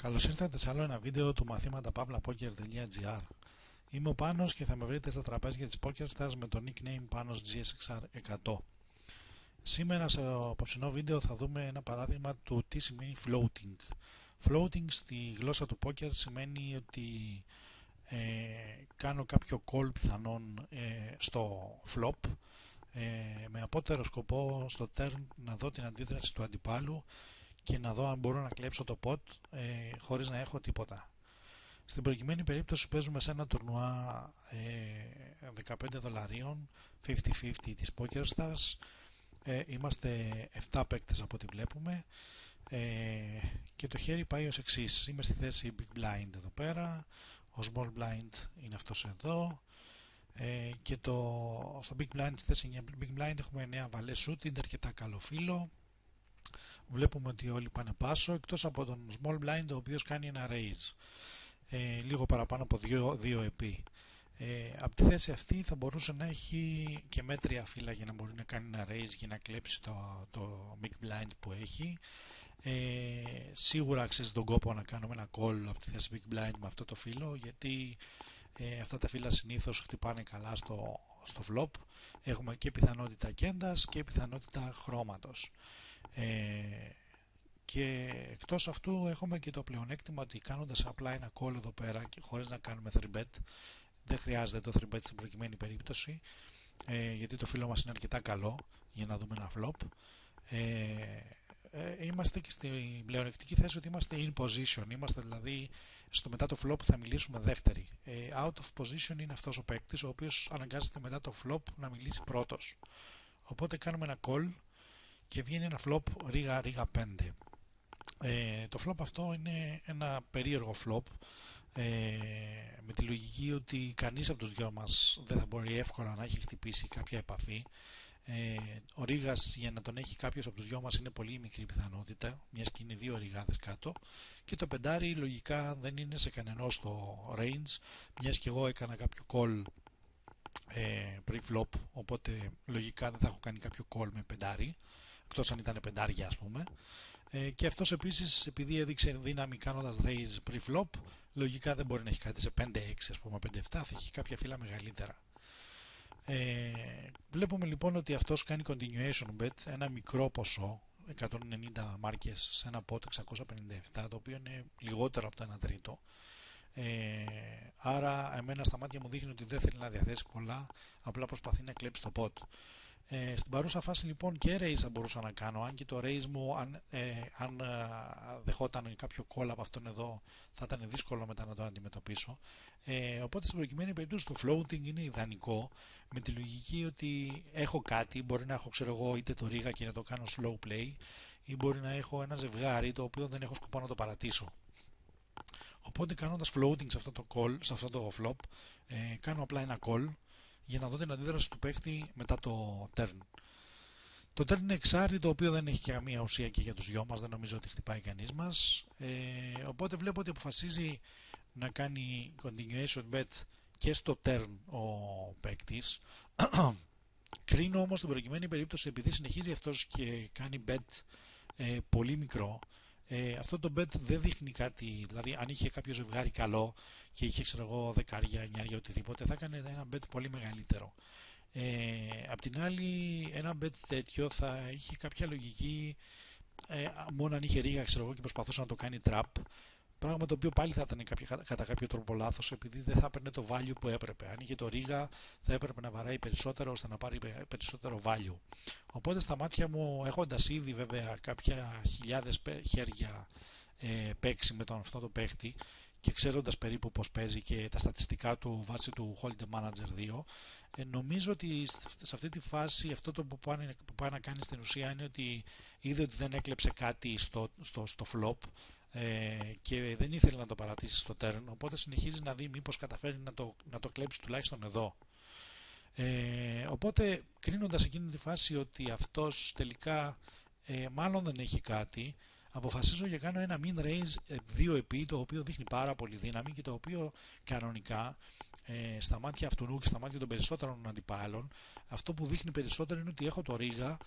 Καλώς ήρθατε σε άλλο ένα βίντεο του μαθήματα-poker.gr. Είμαι ο Πάνος και θα με βρείτε στα τραπέζια της PokerStars με το nickname Panos GSXR100. Σήμερα στο απόψινό βίντεο θα δούμε ένα παράδειγμα του τι σημαίνει floating. Floating στη γλώσσα του poker σημαίνει ότι κάνω κάποιο call πιθανόν στο flop με απότερο σκοπό στο turn να δω την αντίδραση του αντιπάλου και να δω αν μπορώ να κλέψω το pot χωρίς να έχω τίποτα. Στην προκειμένη περίπτωση παίζουμε σε ένα τουρνουά $15 50-50 της PokerStars. Είμαστε 7 παίκτες από ό,τι βλέπουμε και το χέρι πάει ως εξής. Είμαι στη θέση Big Blind εδώ πέρα, ο Small Blind είναι αυτός εδώ και στο Big Blind, στη θέση Big Blind έχουμε 9 βαλές shoot, είναι αρκετά καλό φύλλο. Βλέπουμε ότι όλοι πάνε πάσο εκτός από τον Small Blind, ο οποίος κάνει ένα raise λίγο παραπάνω από 2 επί. Από τη θέση αυτή θα μπορούσε να έχει και μέτρια φύλλα για να μπορεί να κάνει ένα raise και να κλέψει το Big Blind που έχει. Σίγουρα αξίζει τον κόπο να κάνουμε ένα call από τη θέση Big Blind με αυτό το φύλλο, γιατί αυτά τα φύλλα συνήθως χτυπάνε καλά στο flop. Έχουμε και πιθανότητα κέντας και πιθανότητα χρώματος. Και εκτός αυτού έχουμε και το πλεονέκτημα ότι κάνοντας απλά ένα call εδώ πέρα και χωρίς να κάνουμε 3bet, δεν χρειάζεται το 3bet στην προκειμένη περίπτωση, γιατί το φύλλο μας είναι αρκετά καλό για να δούμε ένα flop. Είμαστε και στην πλεονεκτική θέση ότι είμαστε in position, είμαστε δηλαδή στο μετά το flop θα μιλήσουμε δεύτερη. Out of position είναι αυτός ο παίκτης ο οποίος αναγκάζεται μετά το flop να μιλήσει πρώτος. Οπότε κάνουμε ένα call και βγαίνει ένα flop ρίγα 5. Το flop αυτό είναι ένα περίεργο flop, με τη λογική ότι κανείς από τους δυο μας δεν θα μπορεί εύκολα να έχει χτυπήσει κάποια επαφή. Ο ρίγας, για να τον έχει κάποιος από τους δυο μας, είναι πολύ μικρή πιθανότητα, μιας και είναι 2 ριγάδες κάτω, και το πεντάρι λογικά δεν είναι σε κανενός το range, μιας και εγώ έκανα κάποιο call pre-flop, οπότε λογικά δεν θα έχω κάνει κάποιο call με πεντάρι, εκτός αν ήταν πεντάρια ας πούμε. Και αυτός επίσης, επειδή έδειξε δύναμη κάνοντας raise pre-flop, λογικά δεν μπορεί να έχει κάτι σε 5-6 ας πούμε, 5-7, θα έχει κάποια φύλλα μεγαλύτερα. Βλέπουμε λοιπόν ότι αυτός κάνει continuation bet, ένα μικρό ποσό, 190 μάρκες σε ένα pot 657, το οποίο είναι λιγότερο από το 1 τρίτο. Άρα εμένα στα μάτια μου δείχνει ότι δεν θέλει να διαθέσει πολλά, απλά προσπαθεί να κλέψει το pot. Στην παρούσα φάση λοιπόν και raise θα μπορούσα να κάνω, αν και το raise μου αν δεχόταν κάποιο call από αυτόν εδώ θα ήταν δύσκολο μετά να το αντιμετωπίσω. Οπότε στην προκειμένη περίπτωση το floating είναι ιδανικό, με τη λογική ότι έχω κάτι, μπορεί να έχω είτε το ρίγα και να το κάνω slow play, ή μπορεί να έχω ένα ζευγάρι το οποίο δεν έχω σκοπό να το παρατήσω. Οπότε κάνοντας floating σε αυτό το call, σε αυτό το flop, κάνω απλά ένα call για να δω την αντίδραση του παίχτη μετά το turn. Το turn είναι εξάρι, το οποίο δεν έχει καμία ουσία και για τους δυο μας, δεν νομίζω ότι χτυπάει κανείς μας. Οπότε βλέπω ότι αποφασίζει να κάνει continuation bet και στο turn ο παίκτης. Κρίνω όμως στην προκειμένη περίπτωση, επειδή συνεχίζει αυτός και κάνει bet πολύ μικρό, αυτό το bet δεν δείχνει κάτι, δηλαδή αν είχε κάποιο ζευγάρι καλό και είχε ξέρω εγώ δεκάρια, εννιάρια, οτιδήποτε, θα έκανε ένα bet πολύ μεγαλύτερο. Απ' την άλλη, ένα bet τέτοιο θα είχε κάποια λογική μόνο αν είχε ρίγα ξέρω εγώ και προσπαθούσε να το κάνει trap, πράγμα το οποίο πάλι θα ήταν κατά κάποιο τρόπο λάθος, επειδή δεν θα έπαιρνε το value που έπρεπε. Αν είχε το ρίγα θα έπρεπε να βαράει περισσότερο ώστε να πάρει περισσότερο value. Οπότε στα μάτια μου, έχοντας ήδη βέβαια κάποια χιλιάδες χέρια παίξει με αυτό το παίχτη και ξέροντας περίπου πως παίζει και τα στατιστικά του βάσει του Hold'em Manager 2, νομίζω ότι σε αυτή τη φάση αυτό το που πάει να κάνει στην ουσία είναι ότι είδε ότι δεν έκλεψε κάτι στο flop και δεν ήθελε να το παρατήσει στο turn, οπότε συνεχίζει να δει μήπως καταφέρει να το κλέψει τουλάχιστον εδώ. Οπότε κρίνοντας εκείνη τη φάση ότι αυτός τελικά μάλλον δεν έχει κάτι, αποφασίζω για κάνω ένα min raise 2 επί, το οποίο δείχνει πάρα πολύ δύναμη και το οποίο κανονικά στα μάτια αυτού και στα μάτια των περισσότερων αντιπάλων, αυτό που δείχνει περισσότερο είναι ότι έχω το ρίγα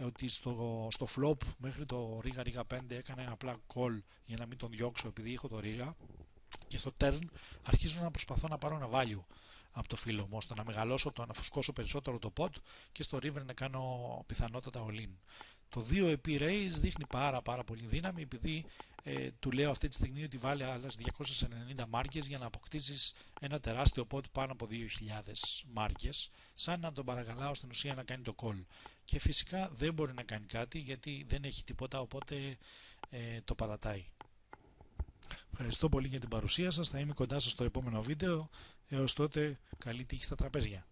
ότι στο flop μέχρι το Ρίγα Ρίγα 5 έκανε ένα απλά call για να μην τον διώξω επειδή έχω το Ρίγα, και στο turn αρχίζω να προσπαθώ να πάρω ένα value από το φίλο μου, ώστε να μεγαλώσω, να φουσκώσω περισσότερο το pot και στο river να κάνω πιθανότατα all-in. Το 2 επί raise δείχνει πάρα πολύ δύναμη, επειδή του λέω αυτή τη στιγμή ότι βάλει άλλες 290 μάρκες για να αποκτήσεις ένα τεράστιο pot πάνω από 2.000 μάρκες, σαν να τον παρακαλάω στην ουσία να κάνει το call. Και φυσικά δεν μπορεί να κάνει κάτι γιατί δεν έχει τίποτα, οπότε το παρατάει. Ευχαριστώ πολύ για την παρουσία σας, θα είμαι κοντά σας στο επόμενο βίντεο. Έως τότε, καλή τύχη στα τραπέζια.